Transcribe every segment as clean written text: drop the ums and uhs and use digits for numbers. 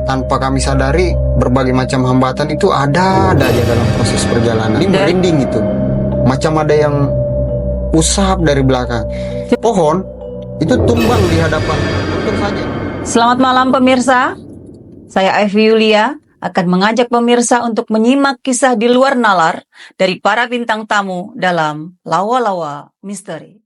tanpa kami sadari berbagai macam hambatan itu ada aja dalam proses perjalanan. Ini merinding itu, macam ada yang usap dari belakang. Pohon itu tumbang di hadapan. Untung saja. Selamat malam pemirsa, saya Evi Yulia akan mengajak pemirsa untuk menyimak kisah di luar nalar dari para bintang tamu dalam Lawa-Lawa Misteri.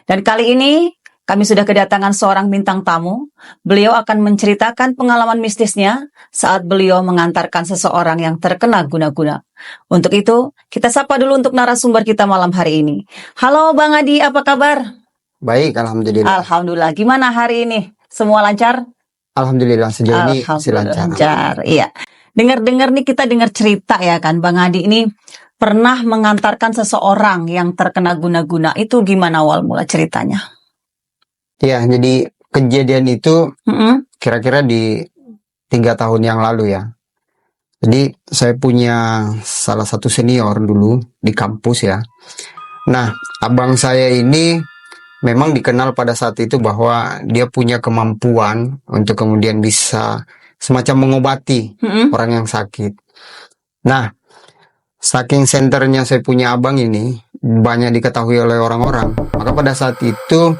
Dan kali ini kami sudah kedatangan seorang bintang tamu. Beliau akan menceritakan pengalaman mistisnya saat beliau mengantarkan seseorang yang terkena guna-guna. Untuk itu, kita sapa dulu untuk narasumber kita malam hari ini. Halo Bang Adi, apa kabar? Baik, alhamdulillah. Alhamdulillah. Gimana hari ini? Semua lancar? Alhamdulillah, sejauh ini masih lancar. Iya. Dengar-dengar nih, kita dengar cerita ya kan, Bang Adi ini pernah mengantarkan seseorang yang terkena guna-guna. Itu gimana awal mula ceritanya? Ya, jadi kejadian itu kira-kira di 3 tahun yang lalu ya. Jadi saya punya salah satu senior dulu di kampus ya. Nah, abang saya ini memang dikenal pada saat itu bahwa dia punya kemampuan untuk kemudian bisa semacam mengobati orang yang sakit. Nah, saking senternya saya punya abang ini banyak diketahui oleh orang-orang, maka pada saat itu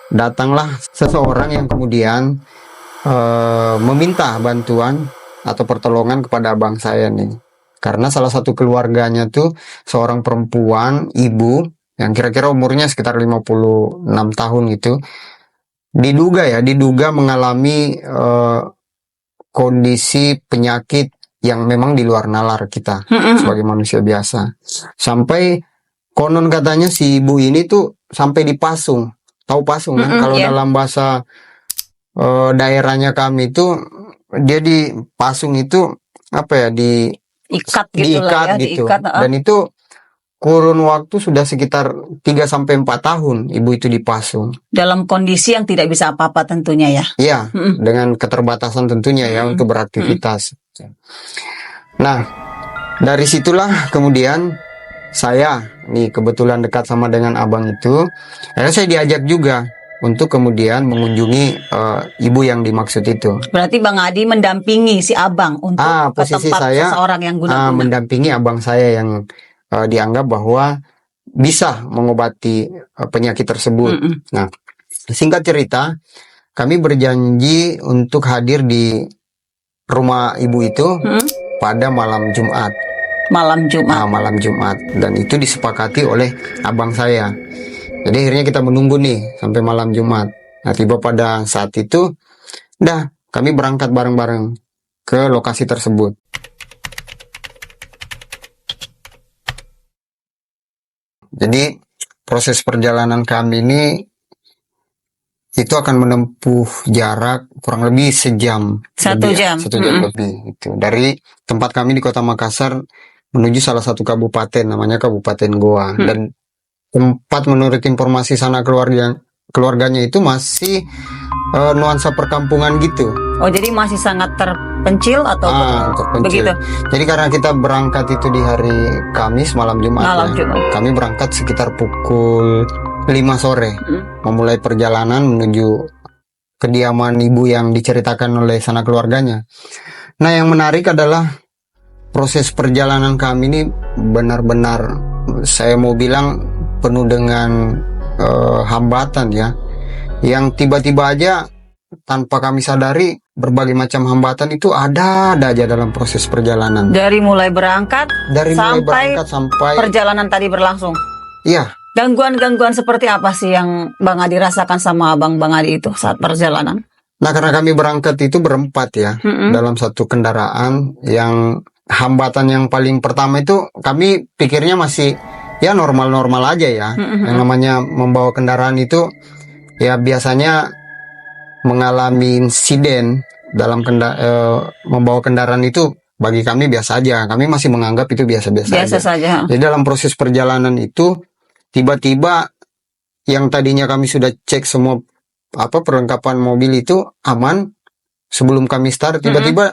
datanglah seseorang yang kemudian meminta bantuan atau pertolongan kepada abang saya nih, karena salah satu keluarganya tuh seorang perempuan, ibu yang kira-kira umurnya sekitar 56 tahun gitu, diduga mengalami kondisi penyakit yang memang di luar nalar kita sebagai manusia biasa. Sampai konon katanya si ibu ini tuh sampai dipasung. Tahu pasung kan? Kalau dalam bahasa daerahnya kami itu dia dipasung itu apa ya, diikat gitu diikat lah ya, gitu. diikat, Dan itu kurun waktu sudah sekitar 3-4 tahun ibu itu dipasung. Dalam kondisi yang tidak bisa apa-apa tentunya ya. Iya, dengan keterbatasan tentunya ya untuk beraktivitas. Nah, dari situlah kemudian saya nih kebetulan dekat sama dengan abang itu, akhirnya saya diajak juga untuk kemudian mengunjungi ibu yang dimaksud itu. Berarti Bang Adi mendampingi si abang untuk ke posisi tempat saya seseorang yang guna-guna. mendampingi abang saya yang dianggap bahwa bisa mengobati penyakit tersebut. Nah, singkat cerita, kami berjanji untuk hadir di rumah ibu itu pada malam Jumat. Malam Jumat. Dan itu disepakati oleh abang saya. Jadi akhirnya kita menunggu nih sampai malam Jumat. Nah, tiba pada saat itu, kami berangkat bareng-bareng ke lokasi tersebut. Jadi proses perjalanan kami ini itu akan menempuh jarak kurang lebih sejam. Satu jam lebih. Itu dari tempat kami di Kota Makassar menuju salah satu kabupaten namanya Kabupaten Goa. Dan tempat menurut informasi sana keluarganya itu masih nuansa perkampungan gitu. Oh, jadi masih sangat terpencil atau terpencil. begitu? Jadi karena kita berangkat itu di hari Kamis malam Jumat. Jumat. Kami berangkat sekitar pukul 5 sore, memulai perjalanan menuju kediaman ibu yang diceritakan oleh sana keluarganya. Nah, yang menarik adalah proses perjalanan kami ini benar-benar saya mau bilang penuh dengan hambatan ya, yang tiba-tiba aja tanpa kami sadari berbagai macam hambatan itu ada aja dalam proses perjalanan. Dari mulai berangkat sampai perjalanan tadi berlangsung. Iya. Gangguan-gangguan seperti apa sih yang Bang Adi rasakan sama abang Bang Adi itu saat perjalanan? Nah, karena kami berangkat itu berempat ya, dalam satu kendaraan, yang hambatan yang paling pertama itu kami pikirnya masih ya normal-normal aja ya. Yang namanya membawa kendaraan itu ya biasanya mengalami insiden dalam membawa kendaraan itu bagi kami biasa aja. Kami masih menganggap itu biasa-biasa saja. Jadi dalam proses perjalanan itu tiba-tiba yang tadinya kami sudah cek semua perlengkapan mobil itu aman sebelum kami start, tiba-tiba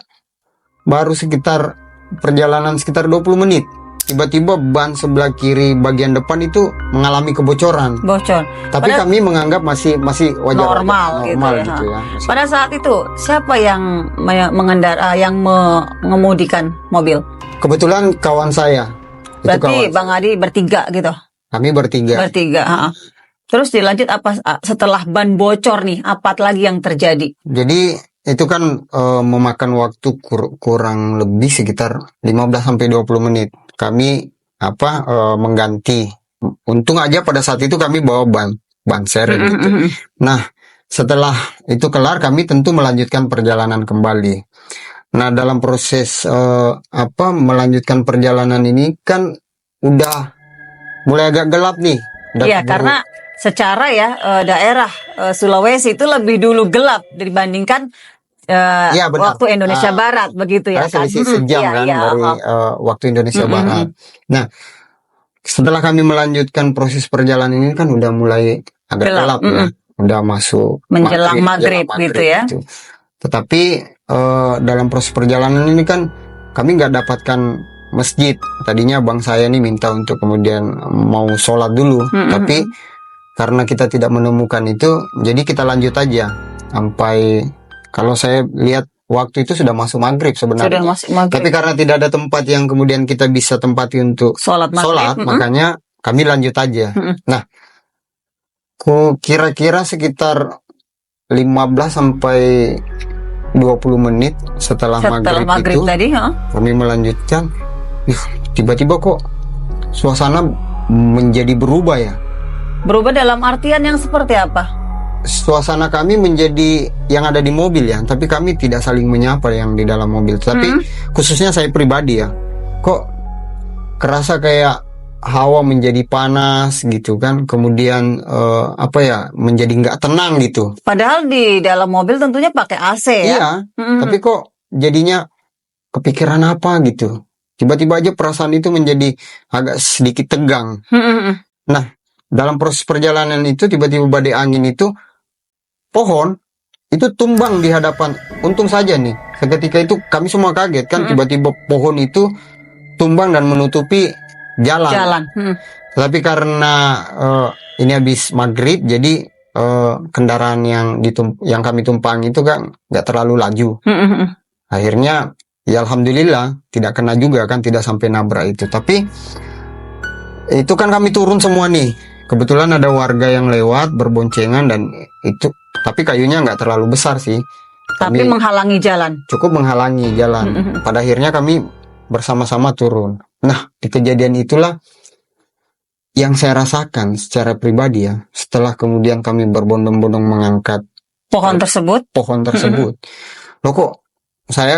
baru sekitar perjalanan sekitar 20 menit tiba-tiba ban sebelah kiri bagian depan itu mengalami kebocoran. Bocor. Tapi kami menganggap masih wajar, Normal gitu ya. gitu ya. Pada saat itu siapa yang mengemudikan mobil? Kebetulan kawan saya. Berarti Bang Adi bertiga gitu. Kami bertiga. Bertiga. Terus dilanjut apa setelah ban bocor nih? Apa lagi yang terjadi? Jadi itu kan memakan waktu kurang lebih sekitar 15-20 menit. Kami mengganti. Untung aja pada saat itu kami bawa ban seri gitu. Nah, setelah itu kelar kami tentu melanjutkan perjalanan kembali. Nah, dalam proses melanjutkan perjalanan ini kan udah mulai agak gelap nih. Iya, karena secara daerah Sulawesi itu lebih dulu gelap dibandingkan waktu Indonesia Barat begitu ya kan? Selisih sejam dari waktu Indonesia Barat. Nah, setelah kami melanjutkan proses perjalanan ini kan udah mulai agak gelap ya, udah masuk menjelang maghrib gitu ya. Gitu. Tetapi dalam proses perjalanan ini kan kami nggak dapatkan masjid. Tadinya bang saya nih minta untuk kemudian mau sholat dulu, tapi karena kita tidak menemukan itu, jadi kita lanjut aja sampai. Kalau saya lihat waktu itu sudah masuk maghrib sebenarnya. Sudah masuk maghrib. Tapi karena tidak ada tempat yang kemudian kita bisa tempati untuk sholat, makanya kami lanjut aja. Nah, kira-kira sekitar 15-20 menit setelah maghrib itu, tadi, kami melanjutkan. Tiba-tiba kok suasana menjadi berubah ya. Berubah dalam artian yang seperti apa? Suasana kami menjadi yang ada di mobil ya, tapi kami tidak saling menyapa yang di dalam mobil. Tapi khususnya saya pribadi ya, kok kerasa kayak hawa menjadi panas gitu kan, kemudian menjadi nggak tenang gitu. Padahal di dalam mobil tentunya pakai AC ya. Iya, tapi kok jadinya kepikiran apa gitu. Tiba-tiba aja perasaan itu menjadi agak sedikit tegang. Nah, dalam proses perjalanan itu tiba-tiba badai angin itu pohon itu tumbang di hadapan. Untung saja nih, seketika itu kami semua kaget kan, tiba-tiba pohon itu tumbang dan menutupi jalan. Tapi karena ini habis maghrib, jadi kendaraan yang kami tumpangi itu kan nggak terlalu laju. Akhirnya ya alhamdulillah tidak kena juga kan, tidak sampai nabrak itu. Tapi itu kan kami turun semua nih. Kebetulan ada warga yang lewat berboncengan dan itu, tapi kayunya nggak terlalu besar sih. Tapi menghalangi jalan. Cukup menghalangi jalan. Pada akhirnya kami bersama-sama turun. Nah, di kejadian itulah yang saya rasakan secara pribadi ya. Setelah kemudian kami berbondong-bondong mengangkat pohon tersebut. Loh kok saya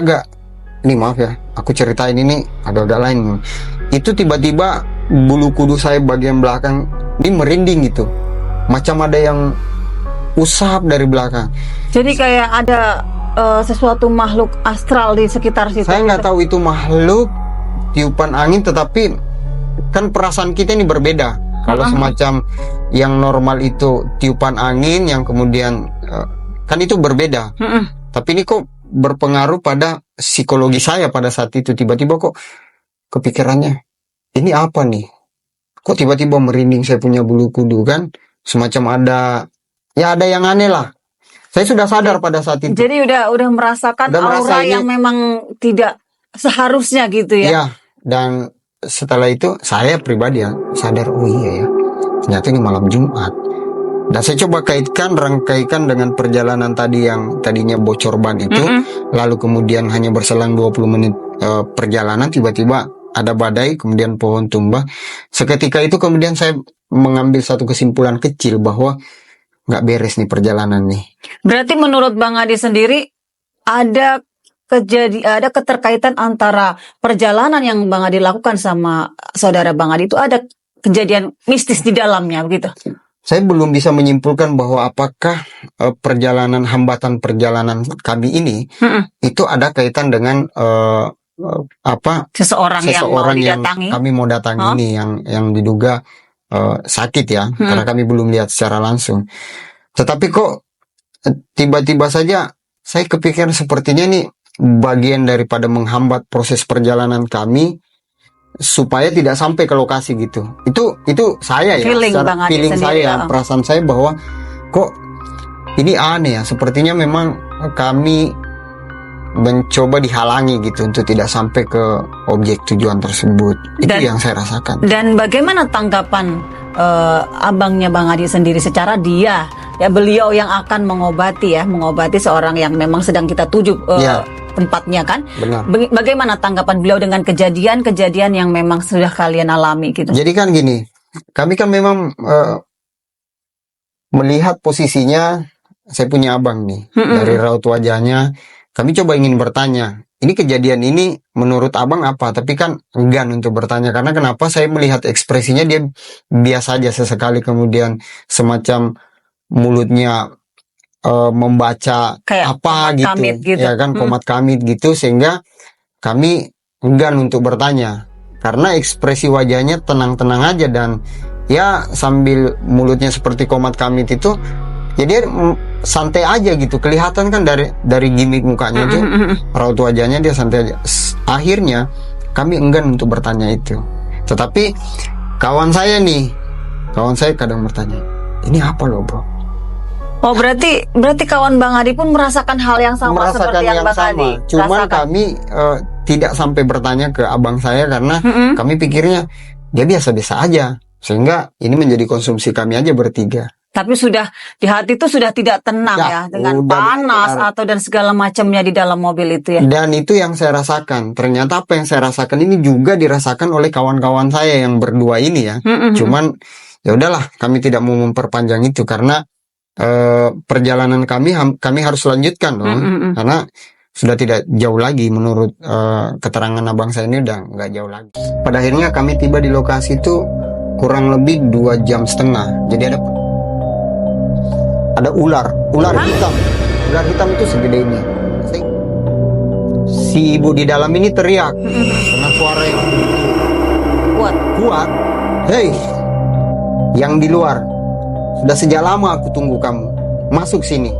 ini maaf ya, aku ceritain ini agak-agak lain. Itu tiba-tiba bulu kuduk saya bagian belakang ini merinding gitu, macam ada yang usap dari belakang. Jadi kayak ada sesuatu makhluk astral di sekitar situ. Saya nggak tahu itu makhluk, tiupan angin, tetapi kan perasaan kita ini berbeda. Kalau semacam yang normal itu tiupan angin, yang kemudian kan itu berbeda. Tapi ini kok berpengaruh pada psikologi saya pada saat itu. Tiba-tiba kok kepikirannya, ini apa nih? Kok tiba-tiba merinding, saya punya bulu kudu kan? Semacam ada yang aneh lah. Saya sudah sadar pada saat itu. Jadi udah merasakan aura yang memang tidak seharusnya gitu ya. Iya, dan setelah itu saya pribadi ya sadar, oh iya ya, ternyata ini malam Jumat. Dan saya coba rangkaikan dengan perjalanan tadi yang tadinya bocor ban itu, lalu kemudian hanya berselang 20 menit perjalanan, tiba-tiba ada badai, kemudian pohon tumbang. Seketika itu kemudian saya mengambil satu kesimpulan kecil bahwa nggak beres nih perjalanan nih. Berarti menurut Bang Adi sendiri ada keterkaitan antara perjalanan yang Bang Adi lakukan sama saudara Bang Adi itu, ada kejadian mistis di dalamnya begitu? Saya belum bisa menyimpulkan bahwa apakah hambatan perjalanan kami ini itu ada kaitan dengan seseorang yang kami mau datangi ini, yang diduga sakit ya, karena kami belum lihat secara langsung. Tetapi kok tiba-tiba saja saya kepikiran sepertinya nih bagian daripada menghambat proses perjalanan kami, supaya tidak sampai ke lokasi gitu. Itu saya ya, Feeling secara Bang Adi feeling sendiri, saya, perasaan saya bahwa kok ini aneh ya. Sepertinya memang kami mencoba dihalangi gitu untuk tidak sampai ke objek tujuan tersebut. Itu yang saya rasakan. Dan bagaimana tanggapan abangnya Bang Adi sendiri secara dia ya, beliau yang akan mengobati seorang yang memang sedang kita tuju tempatnya kan. Benar. Bagaimana tanggapan beliau dengan kejadian-kejadian yang memang sudah kalian alami gitu? Jadi kan gini, kami kan memang melihat posisinya, saya punya abang nih, dari raut wajahnya, kami coba ingin bertanya, ini kejadian ini menurut abang apa? Tapi kan enggan untuk bertanya, karena kenapa? Saya melihat ekspresinya dia biasa aja, sesekali kemudian semacam mulutnya membaca kayak apa gitu, ya kan, komat kamit gitu, sehingga kami enggan untuk bertanya, karena ekspresi wajahnya tenang-tenang aja, dan ya sambil mulutnya seperti komat kamit itu, jadi santai aja gitu, kelihatan kan dari gimik mukanya aja, raut wajahnya dia santai aja. Akhirnya kami enggan untuk bertanya itu. Tetapi kawan saya kadang bertanya, ini apa loh bro? Oh berarti kawan Bang Adi pun merasakan hal yang sama seperti yang Bang Adi Cuman rasakan. kami tidak sampai bertanya ke abang saya, karena kami pikirnya dia biasa-biasa aja, sehingga ini menjadi konsumsi kami aja bertiga. Tapi sudah di hati itu sudah tidak tenang ya dengan panas atau dan segala macamnya di dalam mobil itu ya. Dan itu yang saya rasakan. Ternyata apa yang saya rasakan ini juga dirasakan oleh kawan-kawan saya yang berdua ini ya. Cuman ya udahlah, kami tidak mau memperpanjang itu, karena perjalanan kami harus lanjutkan dong. Karena sudah tidak jauh lagi, menurut keterangan abang saya ini udah nggak jauh lagi. Pada akhirnya kami tiba di lokasi itu kurang lebih 2,5 jam. Jadi ada ular hitam. Ular hitam itu segede ini. Si ibu di dalam ini teriak dengan suara yang kuat. Hei, yang di luar, sudah sejak lama aku tunggu kamu. Masuk sini.